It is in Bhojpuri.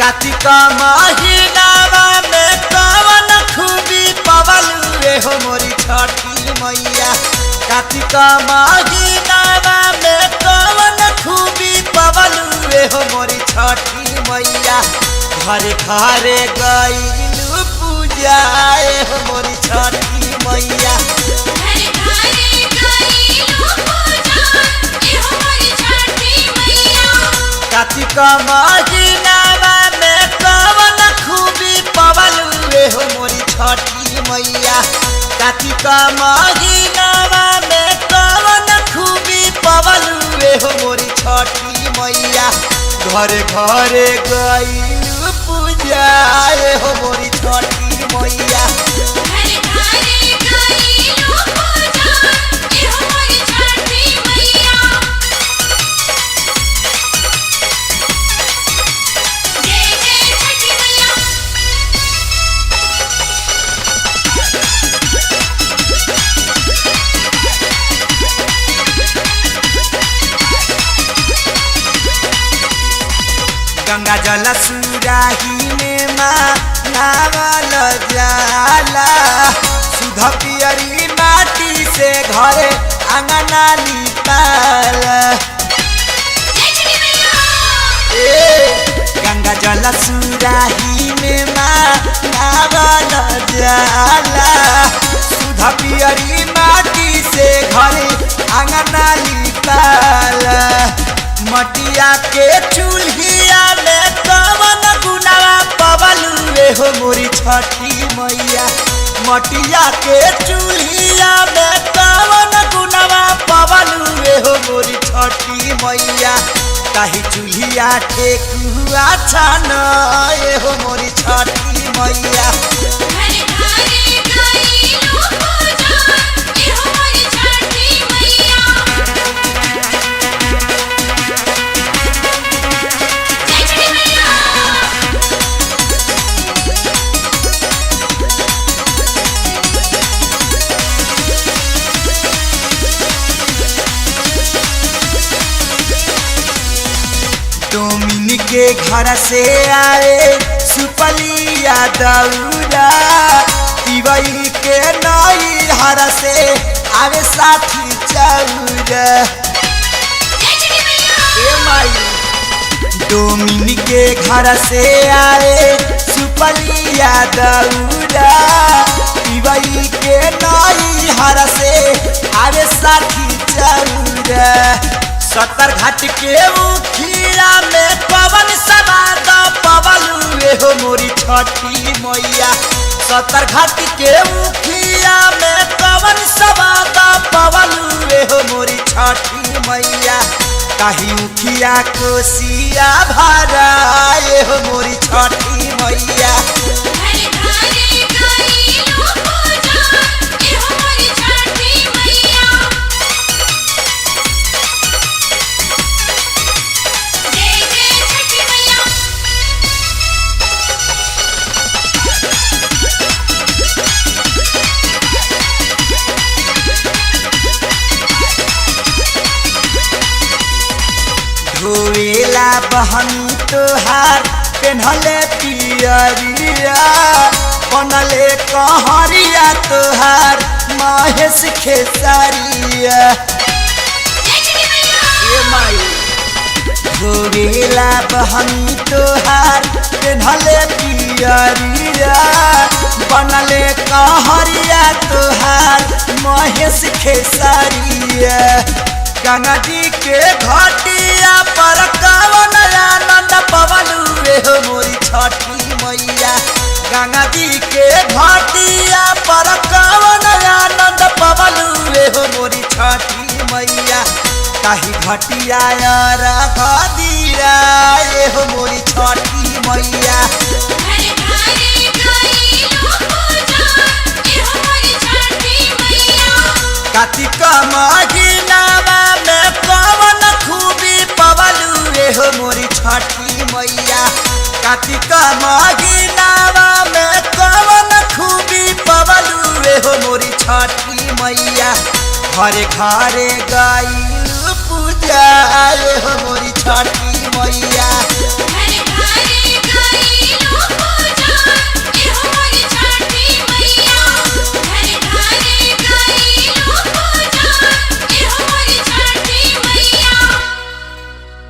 कार्तिक महीनावा में कवन खूबी पवल रे हो मोरी छठी मैया। कार्तिक महीनावा में कवन खूबी पवल रे हो मोरी छठी मैया। घरे घरे गईलू पूजा हो मोरी छठी मैया। कार्तिक महीनावा में कवन खूबी पवल रे हो मोरी छठी मैया। कार्तिक महीनावा में कवन खूबी पवल रे हो मोरी छठी मैया। घरे घरे गईलू पूजा हो मोरी छठी मैया। गंगा जल सुराही में नावल जाला। सुध पियरी माटी से घरे अंगना लिपाला। गंगा जल सुराही में नावल जाला। सुध पियरी माटी से घरे अंगना लिपाला। मटिया के चूल्हिया में कवन गुनावा पवल रे हो मोरी छठी मैया। मटिया के चूल्हिया में कवन गुनावा पवल रे हो मोरी छठी मैया। ताही चूल्हिया ठेकुआ छान हो मोरी छठी मैया। डोमिन के घर से आए सुपलिया दौरा। पिवई के नई हर से आवे साथी चौरा। डोमिन के घर से आए सुपलिया दौरा। पिवई के नई हर से आवे साथी चौरा। सत्तर घाट के उखिया में पवन सवाद पवल रे हो मोरी छठी मैया। सत्तर घाट के उखिया में पवन सवाद पवल रे हो मोरी छठी मैया। कहीं उखिया कोसिया भरा हो मोरी छठी मैया। धोएला बहनी तोहार पेन्हले पियरिया। बनले कहरिया तोहार महेश खेसारिया। धोएला बहनी तोहार पेन्हले पियरिया। बनले कहरिया तोहार महेश खेसारिया। गंगा जी के घाटिया पर कवन आनंद पवल रे हो मोरी छठी मैया। गंगा जी के घाटिया पर कवन आनंद पवल रे हो मोरी छठी मैया। ताही घाटिया रखदीरा हो मोरी छठी मैया। कार्तिक महीनावा में कवन खूबी पवल रे हो मोरी छठी मैया। कार्तिक महीनावा में कवन खूबी पवल रे हो मोरी छठी मैया। घरे घरे गईलू पूजा हो मोरी छठी मैया।